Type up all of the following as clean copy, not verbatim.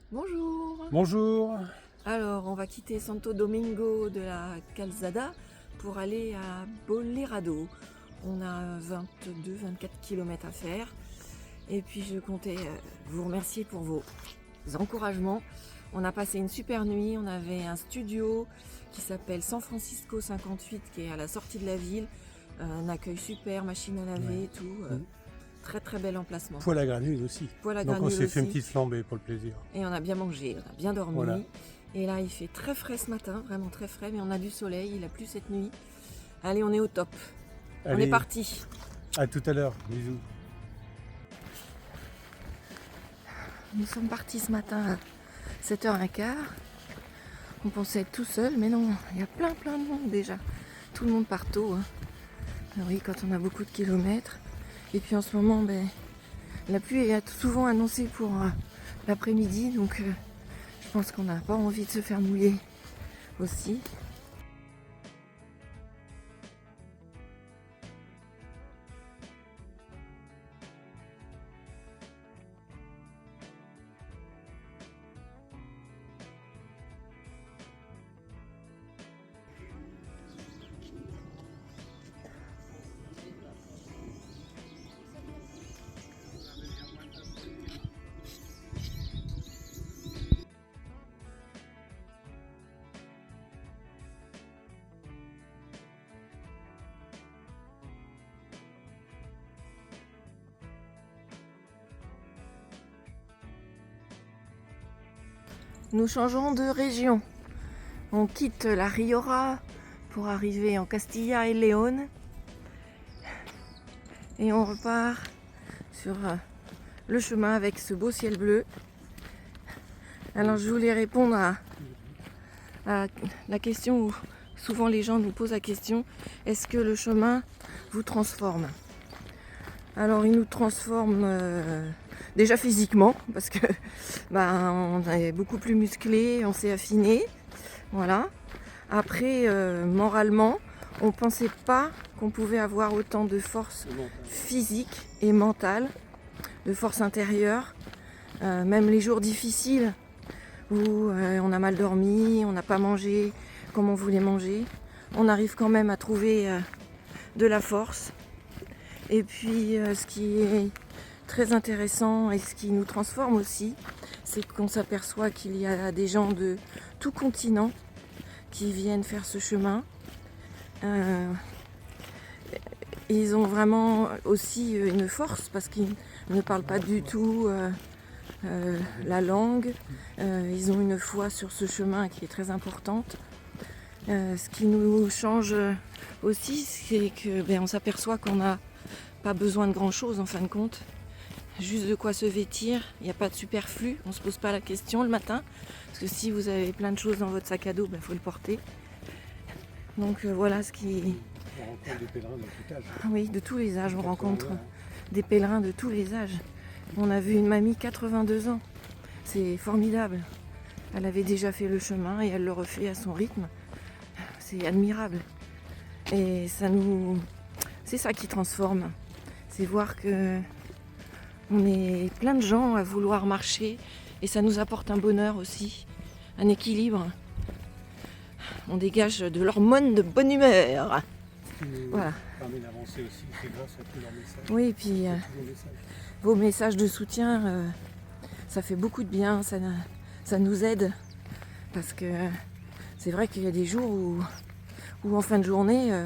Bonjour. Bonjour. Alors, on va quitter Santo Domingo de la Calzada pour aller à Bolerado. On a 22-24 km à faire. Et puis, je comptais vous remercier pour vos encouragements. On a passé une super nuit. On avait un studio qui s'appelle San Francisco 58 qui est à la sortie de la ville. Un accueil super, machine à laver et tout. Très très bel emplacement. Poêle à granules aussi. Poêle à Donc on granules s'est fait une aussi. petite flambée pour le plaisir. Et on a bien mangé, on a bien dormi. Voilà. Et là, il fait très frais ce matin, vraiment très frais, mais on a du soleil, il a plu cette nuit. Allez, on est au top. On Allez, est parti. à tout à l'heure. Bisous. Nous sommes partis ce matin à 7h15. On pensait être tout seul, mais non, il y a plein de monde déjà. Tout le monde part tôt. Oui, quand on a beaucoup de kilomètres. Et puis en ce moment, la pluie est souvent annoncée pour l'après-midi, donc je pense qu'on n'a pas envie de se faire mouiller aussi. Nous changeons de région. On quitte la Rioja pour arriver en Castilla et León. Et on repart sur le chemin avec ce beau ciel bleu. Alors je voulais répondre à la question où souvent les gens nous posent la question, est-ce que le chemin vous transforme? Alors il nous transforme déjà physiquement parce que on est beaucoup plus musclé, on s'est affiné, voilà. Après moralement, on pensait pas qu'on pouvait avoir autant de force physique et mentale, de force intérieure, même les jours difficiles où on a mal dormi, on n'a pas mangé comme on voulait manger, on arrive quand même à trouver de la force. Et puis ce qui est très intéressant et ce qui nous transforme aussi, c'est qu'on s'aperçoit qu'il y a des gens de tout continent qui viennent faire ce chemin. Ils ont vraiment aussi une force parce qu'ils ne parlent pas du tout la langue. Ils ont une foi sur ce chemin qui est très importante. Ce qui nous change aussi, c'est que on s'aperçoit qu'on n'a pas besoin de grand chose en fin de compte. Juste de quoi se vêtir, il n'y a pas de superflu, on ne se pose pas la question le matin. Parce que si vous avez plein de choses dans votre sac à dos, faut le porter. Donc voilà ce qui... On rencontre des pèlerins de tout âge. Oui, de tous les âges, on rencontre des pèlerins de tous les âges. On a vu une mamie 82 ans, c'est formidable. Elle avait déjà fait le chemin et elle le refait à son rythme. C'est admirable. Et c'est ça qui transforme. C'est voir que on est plein de gens à vouloir marcher et ça nous apporte un bonheur aussi, un équilibre. On dégage de l'hormone de bonne humeur. Ce qui nous permet d'avancer aussi, c'est grâce à tous leurs messages. Oui, et puis vos messages de soutien, ça fait beaucoup de bien, ça nous aide. Parce que c'est vrai qu'il y a des jours où en fin de journée,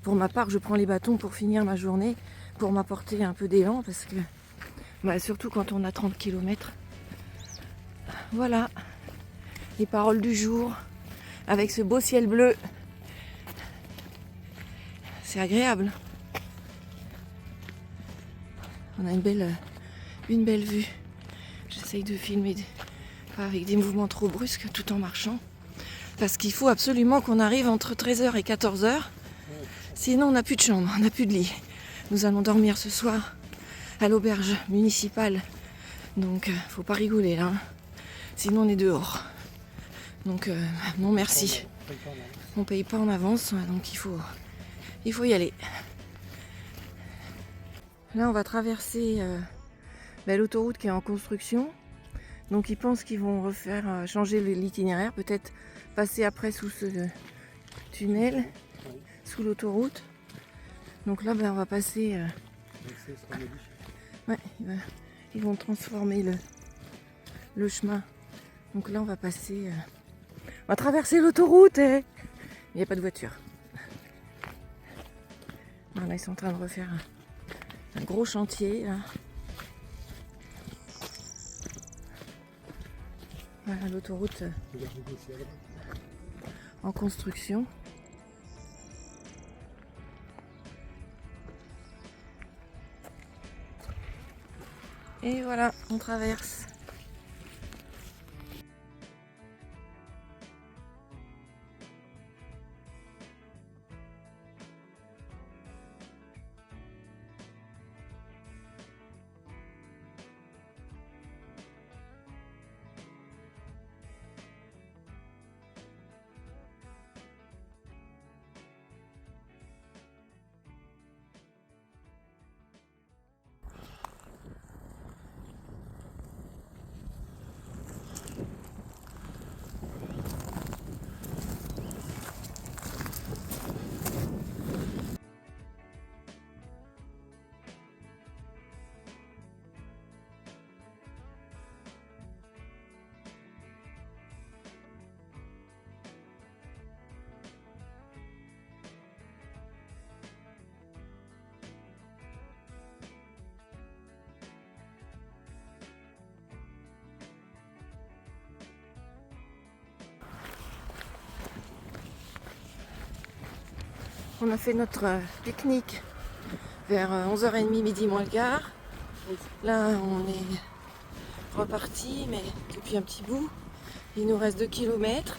pour ma part, je prends les bâtons pour finir ma journée, pour m'apporter un peu d'élan, parce que surtout quand on a 30 km. Voilà, les paroles du jour, avec ce beau ciel bleu. C'est agréable. On a une belle vue. J'essaye de filmer pas avec des mouvements trop brusques tout en marchant. Parce qu'il faut absolument qu'on arrive entre 13h et 14h. Sinon on n'a plus de chambre, on n'a plus de lit. Nous allons dormir ce soir à l'auberge municipale. Donc faut pas rigoler là. Sinon on est dehors. Donc non merci. On paye pas en avance, donc il faut y aller. Là on va traverser l'autoroute qui est en construction. Donc ils pensent qu'ils vont refaire, changer l'itinéraire, peut-être passer après sous ce tunnel, Oui. sous l'autoroute. Donc là, on va passer. L'accès sera modifié. Ouais, ils vont transformer le chemin. Donc là, on va passer. On va traverser l'autoroute et il n'y a pas de voiture. Là, ils sont en train de refaire un gros chantier. Là. Voilà l'autoroute Regardez aussi à droite. en construction. Et voilà, on traverse. On a fait notre pique-nique vers 11h30, midi moins le quart. Là, on est reparti, mais depuis un petit bout. Il nous reste 2 km.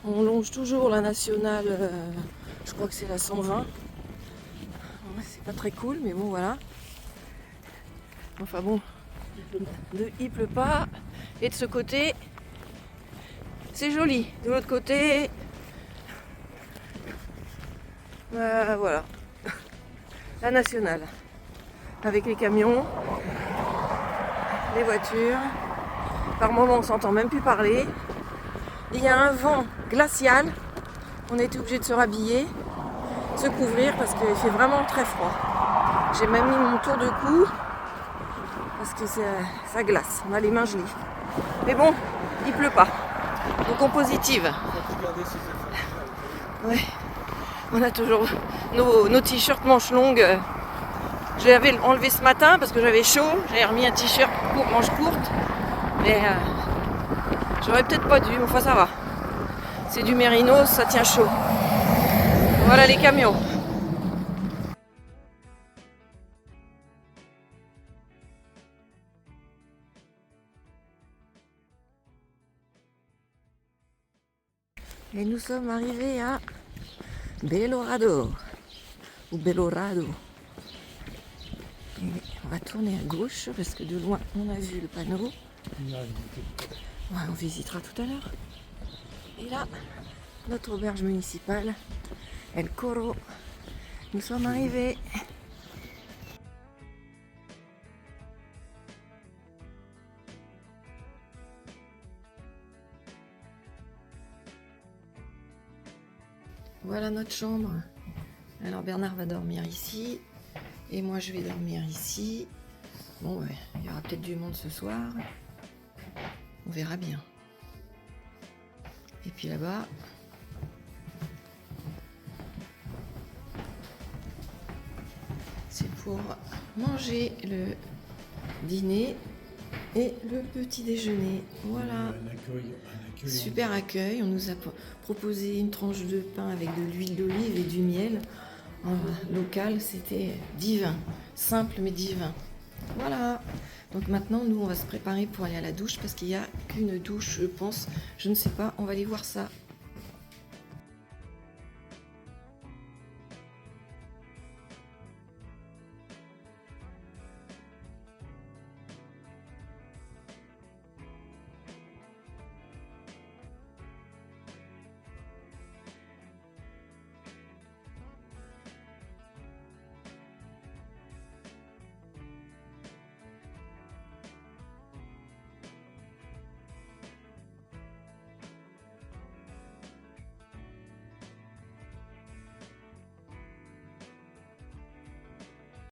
On longe toujours la nationale, je crois que c'est la 120. Ouais, c'est pas très cool, mais bon, voilà. Enfin bon, il pleut pas. Et de ce côté, c'est joli. De l'autre côté, voilà. La nationale. Avec les camions, les voitures. Par moments, on s'entend même plus parler. Il y a un vent glacial. On était obligé de se rhabiller, se couvrir parce qu'il fait vraiment très froid. J'ai même mis mon tour de cou parce que ça glace. On a les mains gelées. Mais bon, il pleut pas. Donc on positive. Ouais. On a toujours nos t-shirts manches longues. Je l'avais enlevé ce matin parce que j'avais chaud. J'avais remis un t-shirt manches courtes. Mais j'aurais peut-être pas dû, mais enfin ça va. C'est du mérinos, ça tient chaud. Voilà les camions. Et nous sommes arrivés à Belorado. Ou Belorado. Et on va tourner à gauche parce que de loin on a vu le panneau. Ouais, on visitera tout à l'heure. Et là, notre auberge municipale, El Coro. Nous sommes arrivés. Voilà notre chambre. Alors Bernard va dormir ici. Et moi je vais dormir ici. Bon, ouais, il y aura peut-être du monde ce soir. On verra bien. Et puis là-bas, c'est pour manger le dîner et le petit déjeuner. Voilà. Super accueil. On nous a proposé une tranche de pain avec de l'huile d'olive et du miel local. C'était divin. Simple mais divin. Voilà. Donc maintenant, nous, on va se préparer pour aller à la douche parce qu'il n'y a qu'une douche, je pense. Je ne sais pas. On va aller voir ça.